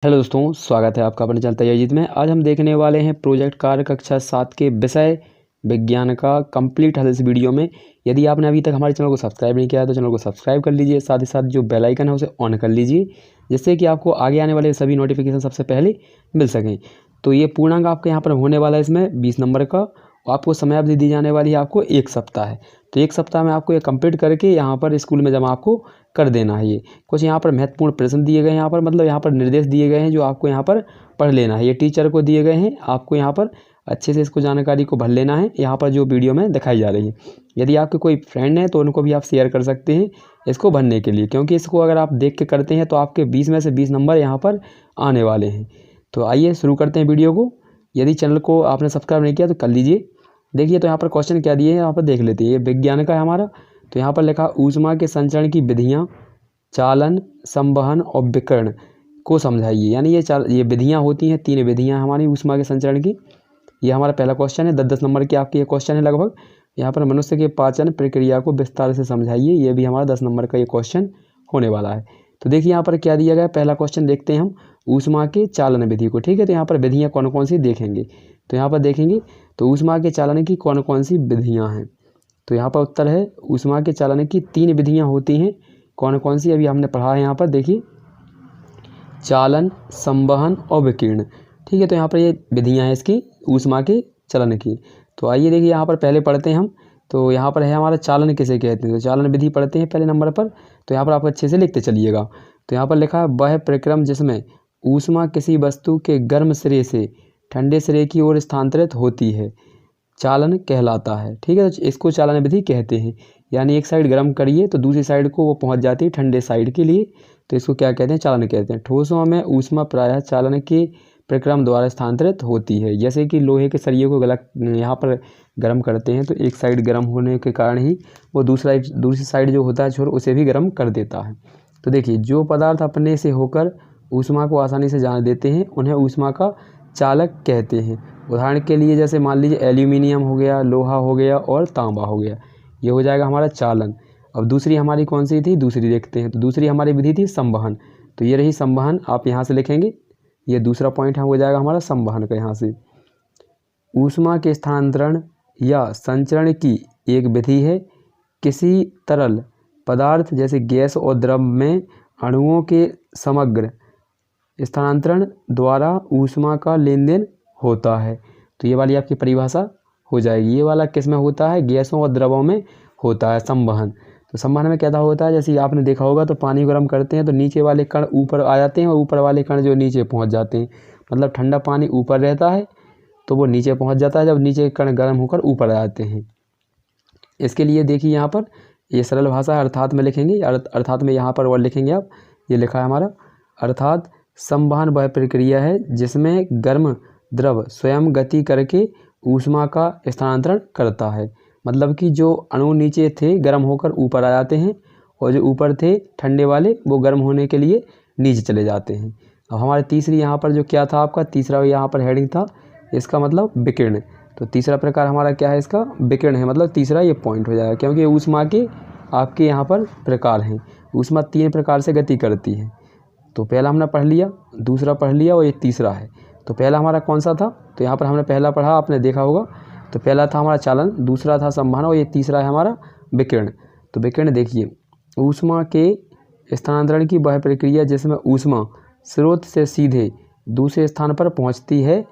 Hello दोस्तों, स्वागत है आपका अपने चैनल तैयारीत में। आज हम देखने वाले हैं प्रोजेक्ट कार्य कक्षा 7 के विषय विज्ञान का कंप्लीट हल इस वीडियो में। यदि आपने अभी तक हमारे चैनल को सब्सक्राइब नहीं किया है तो चैनल को सब्सक्राइब कर लीजिए, साथ ही साथ जो बेल आइकन है उसे ऑन कर लीजिए, जिससे कि आपको आगे आने वाले सभी नोटिफिकेशन सबसे पहले मिल सकें। तो ये पूर्णांक आपके यहाँ पर होने वाला है इसमें 20 नंबर का। आपको समय अवधि दी जाने वाली है आपको 1 सप्ताह है। तो 1 सप्ताह में आपको ये कंप्लीट करके यहाँ पर स्कूल में जमा आपको कर देना है। ये कुछ यहाँ पर महत्वपूर्ण प्रश्न दिए गए हैं, यहाँ पर मतलब यहाँ पर निर्देश दिए गए हैं जो आपको यहाँ पर पढ़ लेना है। ये टीचर को दिए गए हैं, आपको यहाँ पर अच्छे से इसको जानकारी को भर लेना है, यहाँ पर जो वीडियो में दिखाई जा रही है। यदि आपके कोई फ्रेंड है तो उनको भी आप शेयर कर सकते हैं इसको भरने के लिए, क्योंकि इसको अगर आप देख के करते हैं तो आपके 20 में से 20 नंबर यहाँ पर आने वाले हैं। तो आइए शुरू करते हैं वीडियो को। यदि चैनल को आपने सब्सक्राइब नहीं किया तो कर लीजिए। देखिए तो यहाँ पर क्वेश्चन क्या दिए हैं, यहाँ पर देख लेते हैं। ये विज्ञान का है हमारा। तो यहाँ पर लिखा ऊष्मा के संचरण की विधियाँ, चालन, संवहन और विकिरण को समझाइए। यानी ये विधियाँ होती हैं, 3 विधियाँ हमारी ऊष्मा के संचरण की। ये हमारा पहला क्वेश्चन है। 10-10 नंबर के आपके ये क्वेश्चन है लगभग। यहाँ पर मनुष्य के पाचन प्रक्रिया को विस्तार से समझाइए। ये भी हमारा 10 नंबर का ये क्वेश्चन होने वाला है। तो देखिए यहाँ पर क्या दिया गया है। पहला क्वेश्चन देखते हैं हम ऊष्मा के चालन विधि को। ठीक है, तो यहाँ पर विधियाँ कौन कौन सी देखेंगे। तो यहाँ पर देखेंगे तो ऊष्मा के चालन की कौन कौन सी विधियाँ हैं। तो यहाँ पर उत्तर है ऊष्मा के चालन की 3 विधियाँ होती हैं। कौन कौन सी अभी हमने पढ़ा है। यहाँ पर देखिए चालन, संवहन और विकिरण। ठीक है, तो यहाँ पर ये विधियाँ हैं इसकी ऊष्मा के चलन की। तो आइए देखिए यहाँ पर पहले पढ़ते हैं हम। तो यहाँ पर है हमारा चालन किसे कहते हैं। तो चालन विधि पढ़ते हैं पहले नंबर पर। तो यहाँ पर आप अच्छे से लिखते चलिएगा। तो यहाँ पर लिखा है वह प्रक्रम जिसमें ऊष्मा किसी वस्तु के गर्म सिरे से ठंडे सिरे की ओर स्थानांतरित होती है, चालन कहलाता है। ठीक है, तो इसको चालन विधि कहते हैं। यानी एक साइड गर्म करिए तो दूसरी साइड को वो पहुंच जाती है ठंडे साइड के लिए, तो इसको क्या कहते हैं, चालन कहते हैं। ठोसों में ऊष्मा प्रायः चालन के प्रक्रम द्वारा स्थानांतरित होती है। जैसे कि लोहे के सरिये को यहाँ पर गर्म करते हैं तो एक साइड गर्म होने के कारण ही वो दूसरी साइड जो होता है छोर उसे भी गर्म कर देता है। तो देखिए जो पदार्थ अपने से होकर ऊष्मा को आसानी से जाने देते हैं उन्हें ऊष्मा का चालक कहते हैं। उदाहरण के लिए जैसे मान लीजिए एल्यूमिनियम हो गया, लोहा हो गया और तांबा हो गया, ये हो जाएगा हमारा चालन। अब दूसरी हमारी कौन सी थी, दूसरी देखते हैं। तो दूसरी हमारी विधि थी संवहन। तो ये रही संवहन, आप यहाँ से लिखेंगे। ये दूसरा पॉइंट हो जाएगा हमारा संवहन का। यहाँ से ऊष्मा के स्थानांतरण या संचरण की एक विधि है। किसी तरल पदार्थ जैसे गैस और द्रव में अणुओं के समग्र स्थानांतरण द्वारा ऊष्मा का लेन देन होता है। तो ये वाली आपकी परिभाषा हो जाएगी। ये वाला किस में होता है, गैसों और द्रवों में होता है संवहन। तो संवहन में क्या होता है, जैसे आपने देखा होगा तो पानी गर्म करते हैं तो नीचे वाले कण ऊपर आ जाते हैं और ऊपर वाले कण जो नीचे पहुंच जाते हैं। मतलब ठंडा पानी ऊपर रहता है तो वो नीचे पहुंच जाता है जब नीचे कण गर्म होकर ऊपर आ जाते हैं। इसके लिए देखिए यहाँ पर ये सरल भाषा है, अर्थात में लिखेंगे। अर्थात में यहाँ पर और लिखेंगे आप, ये लिखा है हमारा अर्थात संवहन वह प्रक्रिया है जिसमें गर्म द्रव स्वयं गति करके ऊष्मा का स्थानांतरण करता है। मतलब कि जो अणु नीचे थे गर्म होकर ऊपर आ जाते हैं और जो ऊपर थे ठंडे वाले वो गर्म होने के लिए नीचे चले जाते हैं। अब हमारे तीसरी यहाँ पर जो क्या था आपका तीसरा यहाँ पर हेडिंग था, इसका मतलब विकिरण। तो तीसरा प्रकार हमारा क्या है, इसका विकिरण है। मतलब तीसरा ये पॉइंट हो जाएगा, क्योंकि ऊष्मा के आपके यहाँ पर प्रकार हैं। ऊष्मा 3 प्रकार से गति करती है। तो पहला हमने पढ़ लिया, दूसरा पढ़ लिया और ये तीसरा है। तो पहला हमारा कौन सा था, तो यहाँ पर हमने पहला पढ़ा, आपने देखा होगा। तो पहला था हमारा चालन, दूसरा था संवहन और ये तीसरा है हमारा विकिरण। तो विकिरण देखिए, ऊष्मा के स्थानांतरण की वह प्रक्रिया जिसमें ऊष्मा स्रोत से सीधे दूसरे स्थान पर पहुँचती है,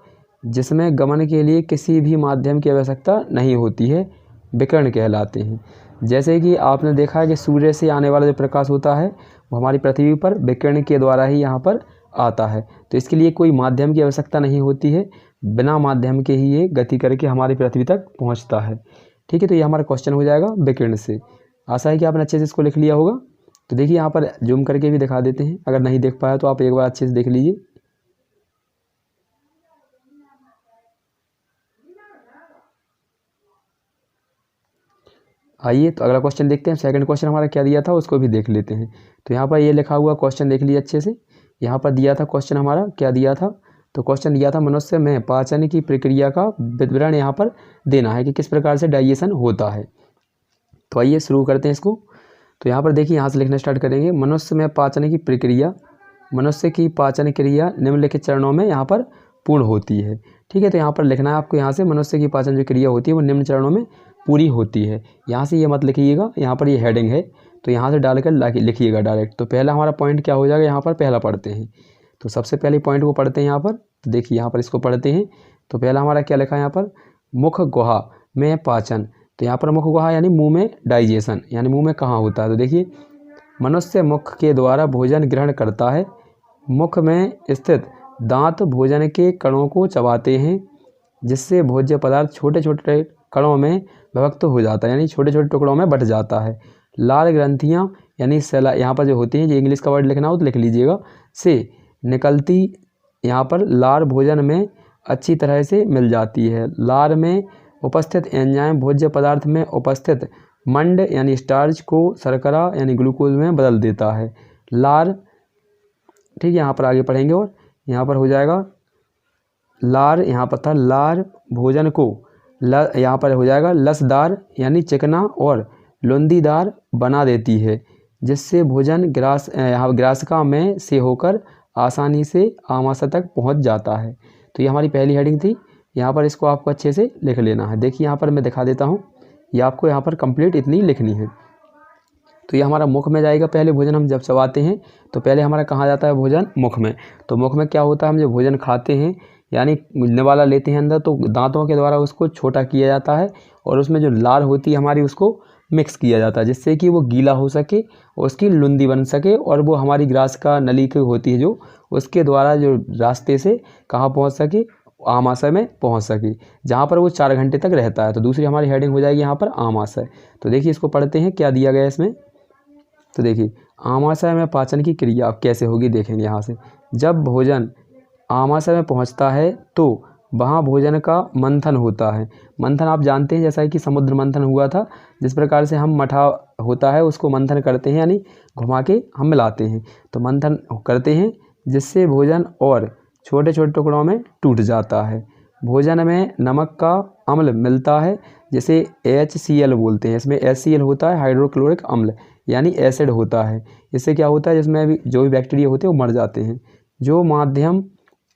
जिसमें गमन के लिए किसी भी माध्यम की आवश्यकता नहीं होती है, विकिरण कहलाते हैं। जैसे कि आपने देखा है कि सूर्य से आने वाला जो प्रकाश होता है वो हमारी पृथ्वी पर विकिरण के द्वारा ही यहाँ पर आता है। तो इसके लिए कोई माध्यम की आवश्यकता नहीं होती है, बिना माध्यम के ही ये गति करके हमारी पृथ्वी तक पहुँचता है। ठीक है, तो ये हमारा क्वेश्चन हो जाएगा विकिरण से। आशा है कि आपने अच्छे से इसको लिख लिया होगा। तो देखिए यहाँ पर जूम करके भी दिखा देते हैं, अगर नहीं देख पाया तो आप एक बार अच्छे से देख लीजिए। आइए तो अगला क्वेश्चन देखते हैं। सेकंड क्वेश्चन हमारा क्या दिया था उसको भी देख लेते हैं। तो यहाँ पर ये लिखा हुआ क्वेश्चन देख लीजिए अच्छे से। यहाँ पर दिया था क्वेश्चन हमारा क्या दिया था, तो क्वेश्चन दिया था मनुष्य में पाचन की प्रक्रिया का विवरण यहाँ पर देना है कि किस प्रकार से डाइजेशन होता है। तो आइए शुरू करते हैं इसको। तो यहाँ पर देखिए, यहाँ से लिखना स्टार्ट करेंगे। मनुष्य में पाचन की प्रक्रिया मनुष्य की पाचन क्रिया निम्नलिखित चरणों में यहाँ पर पूर्ण होती है। ठीक है, तो यहाँ पर लिखना है आपको, यहाँ से मनुष्य की पाचन जो क्रिया होती है वो निम्न चरणों में पूरी होती है। यहाँ से ये मत लिखिएगा, यहाँ पर ये हेडिंग है तो यहाँ से डालकर लिखिएगा डायरेक्ट। तो पहला हमारा पॉइंट क्या हो जाएगा, यहाँ पर पहला पढ़ते हैं। तो सबसे पहले पॉइंट को पढ़ते हैं यहाँ पर। तो देखिए यहाँ पर इसको पढ़ते हैं। तो पहला हमारा क्या लिखा है यहाँ पर, मुख गुहा में पाचन। तो यहाँ पर मुख गुहा यानी मुंह में डाइजेशन, यानी मुंह में कहाँ होता है। तो देखिए, मनुष्य मुख के द्वारा भोजन ग्रहण करता है। मुख में स्थित दांत भोजन के कणों को चबाते हैं, जिससे भोज्य पदार्थ छोटे छोटे कणों में विभक्त हो जाता है, यानी छोटे छोटे टुकड़ों में बट जाता है। लाल ग्रंथियाँ यानी सेला यहाँ पर जो होती हैं, जो इंग्लिश का वर्ड लिखना हो तो लिख लीजिएगा, से निकलती यहाँ पर लार भोजन में अच्छी तरह से मिल जाती है। लार में उपस्थित एंजाइम भोज्य पदार्थ में उपस्थित मंड यानी स्टार्च को शर्करा यानी ग्लूकोज में बदल देता है। लार, ठीक है, यहाँ पर आगे पढ़ेंगे और यहाँ पर हो जाएगा लार, यहाँ पर था लार भोजन को यहाँ पर हो जाएगा लसदार यानी चिकना और लुंदीदार बना देती है, जिससे भोजन ग्रासिका में से होकर आसानी से आमाशय तक पहुँच जाता है। तो ये हमारी पहली हेडिंग थी। यहाँ पर इसको आपको अच्छे से लिख लेना है। देखिए यहाँ पर मैं दिखा देता हूँ, ये आपको यहाँ पर कंप्लीट इतनी लिखनी है। तो ये हमारा मुख में जाएगा। पहले भोजन हम जब चबाते हैं तो पहले हमारा कहाँ जाता है भोजन, मुख में। तो मुख में क्या होता है, हम जब भोजन खाते हैं यानी निवाला लेते हैं अंदर, तो दांतों के द्वारा उसको छोटा किया जाता है और उसमें जो लार होती है हमारी उसको मिक्स किया जाता है, जिससे कि वो गीला हो सके और उसकी लुंदी बन सके और वो हमारी ग्रासिका नली की होती है जो, उसके द्वारा जो रास्ते से कहाँ पहुँच सके, आमाशय में पहुंच सके, जहाँ पर वो 4 घंटे तक रहता है। तो दूसरी हमारी हेडिंग हो जाएगी यहाँ पर आमाशय। तो देखिए इसको पढ़ते हैं क्या दिया गया है इसमें। तो देखिए आमाशय में पाचन की क्रिया अब कैसे होगी देखेंगे यहाँ से। जब भोजन आमाशय में पहुँचता है तो वहाँ भोजन का मंथन होता है। मंथन आप जानते हैं, जैसा कि समुद्र मंथन हुआ था, जिस प्रकार से हम मठा होता है उसको मंथन करते हैं, यानी घुमा के हम मिलाते हैं। तो मंथन करते हैं जिससे भोजन और छोटे छोटे टुकड़ों में टूट जाता है। भोजन में नमक का अम्ल मिलता है, जिसे HCl बोलते हैं। इसमें HCl होता है हाइड्रोक्लोरिक अम्ल, यानी एसिड होता है। इससे क्या होता है, जिसमें भी जो भी बैक्टीरिया होते हैं वो मर जाते हैं, जो माध्यम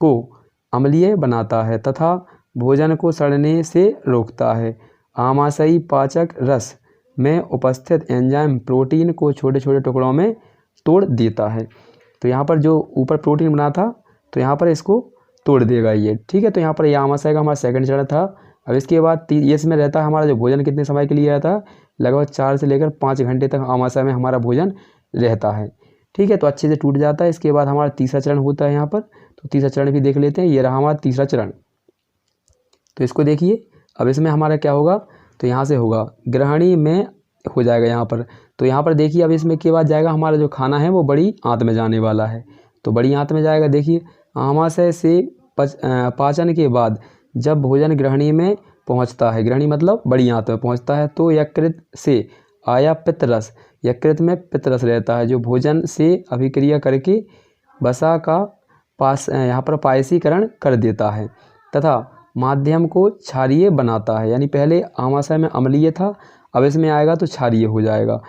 को अम्लीय बनाता है तथा भोजन को सड़ने से रोकता है। आमाशयी पाचक रस में उपस्थित एंजाइम प्रोटीन को छोटे छोटे टुकड़ों में तोड़ देता है। तो यहाँ पर जो ऊपर प्रोटीन बना था तो यहाँ पर इसको तोड़ देगा ये, ठीक है। तो यहाँ पर ये आमाशय का हमारा सेकंड चरण था। अब इसके बाद ये इसमें रहता है हमारा जो भोजन कितने समय के लिए रहता है, लगभग 4 से लेकर 5 घंटे तक आमाशय में हमारा भोजन रहता है, ठीक है। तो अच्छे से टूट जाता है। इसके बाद हमारा तीसरा चरण होता है यहाँ पर। तो तीसरा चरण भी देख लेते हैं। ये रहा हमारा तीसरा चरण। तो इसको देखिए, अब इसमें हमारा क्या होगा, तो यहाँ से होगा ग्रहणी में हो जाएगा यहाँ पर। तो यहाँ पर देखिए अब इसमें के बाद जाएगा हमारा जो खाना है वो बड़ी आंत में जाने वाला है। तो बड़ी आंत में जाएगा। देखिए आमाशय से पाचन के बाद जब भोजन ग्रहणी में पहुँचता है, ग्रहणी मतलब बड़ी आंत में पहुँचता है, तो यकृत से आया पित्तरस, यकृत में पित्तरस रहता है जो भोजन से अभिक्रिया करके वसा का यहाँ पर पायसीकरण कर देता है तथा माध्यम को क्षारीय बनाता है। यानी पहले आमाशय में अम्लीय था, अब इसमें आएगा तो क्षारीय हो जाएगा,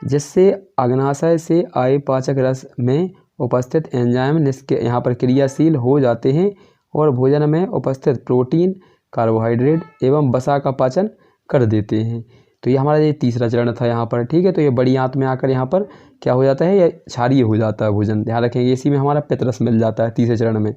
जिससे अग्नाशय से आए पाचक रस में उपस्थित एंजाइम यहाँ पर क्रियाशील हो जाते हैं और भोजन में उपस्थित प्रोटीन, कार्बोहाइड्रेट एवं वसा का पाचन कर देते हैं। तो ये हमारा ये तीसरा चरण था यहाँ पर, ठीक है। तो ये बड़ी आंत में आकर यहाँ पर क्या हो जाता है, ये क्षारीय हो जाता है भोजन, ध्यान रखेंगे। इसी में हमारा पित्तरस मिल जाता है तीसरे चरण में।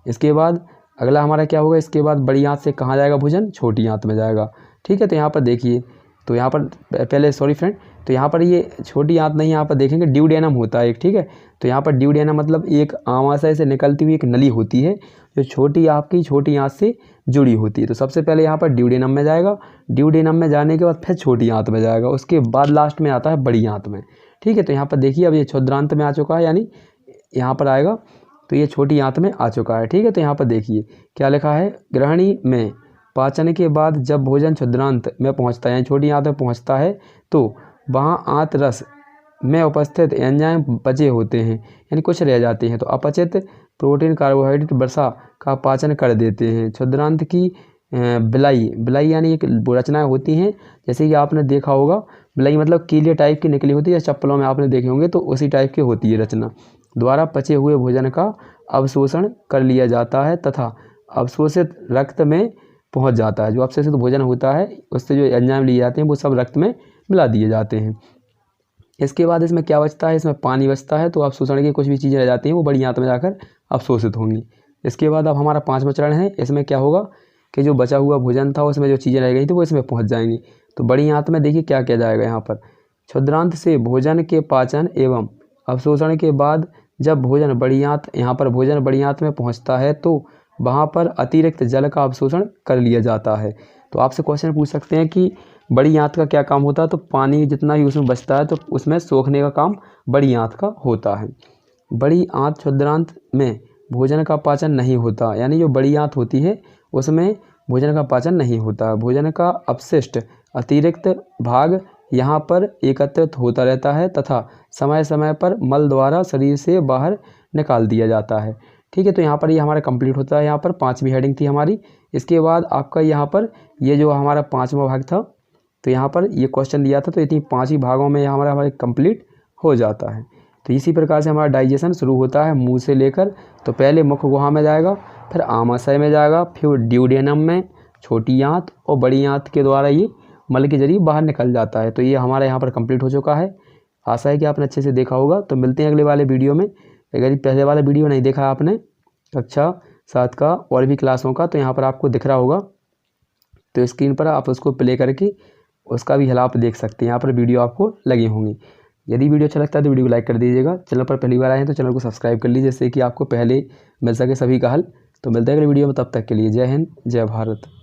इसके बाद अगला हमारा क्या होगा, इसके बाद बड़ी आंत से कहाँ जाएगा भोजन, छोटी आंत में जाएगा, ठीक है। तो यहाँ पर देखिए, तो यहाँ पर पहले सॉरी फ्रेंड, तो यहाँ पर ये छोटी आंत नहीं, यहाँ पर देखेंगे ड्यूडेनम होता है एक, ठीक है। तो यहाँ पर ड्यूडेनम मतलब एक आमाशय से निकलती हुई एक नली होती है जो छोटी आंत से जुड़ी होती है। तो सबसे पहले यहाँ पर ड्यूडेनम में जाएगा, ड्यूडेनम में जाने के बाद फिर छोटी आंत में जाएगा, उसके बाद लास्ट में आता है बड़ी आंत में, ठीक है। तो यहाँ पर देखिए अब ये क्षुद्रांत में आ चुका है, यानी यहाँ पर आएगा तो ये छोटी आंत में आ चुका है, ठीक है। तो यहाँ पर देखिए क्या लिखा है, ग्रहणी में पाचन के बाद जब भोजन क्षुद्रांत में पहुँचता है यानी छोटी आंत में पहुँचता है तो वहाँ आंत रस में उपस्थित एंजाइम बचे होते हैं, यानी कुछ रह जाते हैं, तो अपचित प्रोटीन, कार्बोहाइड्रेट, वसा का पाचन कर देते हैं। क्षुद्रांत की बिलाई यानी एक रचनाएँ होती हैं, जैसे कि आपने देखा होगा, बिलाई मतलब कीले टाइप की निकली होती है, चप्पलों में आपने देखे होंगे, तो उसी टाइप की होती है रचना। द्वारा पचे हुए भोजन का अवशोषण कर लिया जाता है तथा अवशोषित रक्त में पहुंच जाता है। जो अवशोषित भोजन होता है उससे जो एंजाइम लिए जाते हैं वो सब रक्त में मिला दिए जाते हैं। इसके बाद इसमें क्या बचता है, इसमें पानी बचता है, तो अवशोषण की कुछ भी चीज़ें रह जाती हैं वो बड़ी आंत में जाकर अवशोषित होंगी। इसके बाद अब हमारा 5वां चरण है। इसमें क्या होगा कि जो बचा हुआ भोजन था उसमें जो चीज़ें रह गई थी वो इसमें पहुँच जाएंगी। तो बड़ी आंत में देखिए क्या किया जाएगा यहाँ पर, क्षुद्रांत से भोजन के पाचन एवं अवशोषण के बाद जब भोजन बड़ी आंत में पहुँचता है तो वहाँ पर अतिरिक्त जल का अवशोषण कर लिया जाता है। तो आपसे क्वेश्चन पूछ सकते हैं कि बड़ी आंत का क्या काम होता है, तो पानी जितना भी उसमें बचता है तो उसमें सोखने का काम बड़ी आंत का होता है। बड़ी आंत क्षुद्रांत में भोजन का पाचन नहीं होता, यानी जो बड़ी आंत होती है उसमें भोजन का पाचन नहीं होता। भोजन का अपशिष्ट अतिरिक्त भाग यहाँ पर एकत्रित होता रहता है तथा समय समय पर मल द्वारा शरीर से बाहर निकाल दिया जाता है। ठीक है, तो यहाँ पर ये हमारा कंप्लीट होता है। यहाँ पर 5वीं हेडिंग थी हमारी। इसके बाद आपका यहाँ पर ये जो हमारा 5वां भाग था, तो यहाँ पर ये क्वेश्चन दिया था, तो इतनी 5 ही भागों में हमारे कंप्लीट हो जाता है। तो इसी प्रकार से हमारा डाइजेशन शुरू होता है मुंह से लेकर, तो पहले मुख गुहा में जाएगा, फिर आमाशय में जाएगा, फिर ड्यूडेनम में, छोटी आंत और बड़ी आंत के द्वारा ये मल के जरिए बाहर निकल जाता है। तो ये हमारा यहाँ पर कंप्लीट हो चुका है। आशा है कि आपने अच्छे से देखा होगा। तो मिलते हैं अगले वाले वीडियो में। अगर पहले वाला वीडियो नहीं देखा आपने कक्षा 7 का और भी क्लासों का, तो यहाँ पर आपको दिख रहा होगा, तो स्क्रीन पर आप उसको प्ले करके उसका भी हल आप देख सकते हैं। यहाँ पर वीडियो आपको लगी होंगी। यदि वीडियो अच्छा लगता है तो वीडियो को लाइक कर दीजिएगा। चैनल पर पहली बार आए हैं तो चैनल को सब्सक्राइब कर लीजिए, जिससे कि आपको पहले मिल सके सभी का हल। तो मिलते हैं अगले वीडियो में, तब तक के लिए जय हिंद, जय भारत।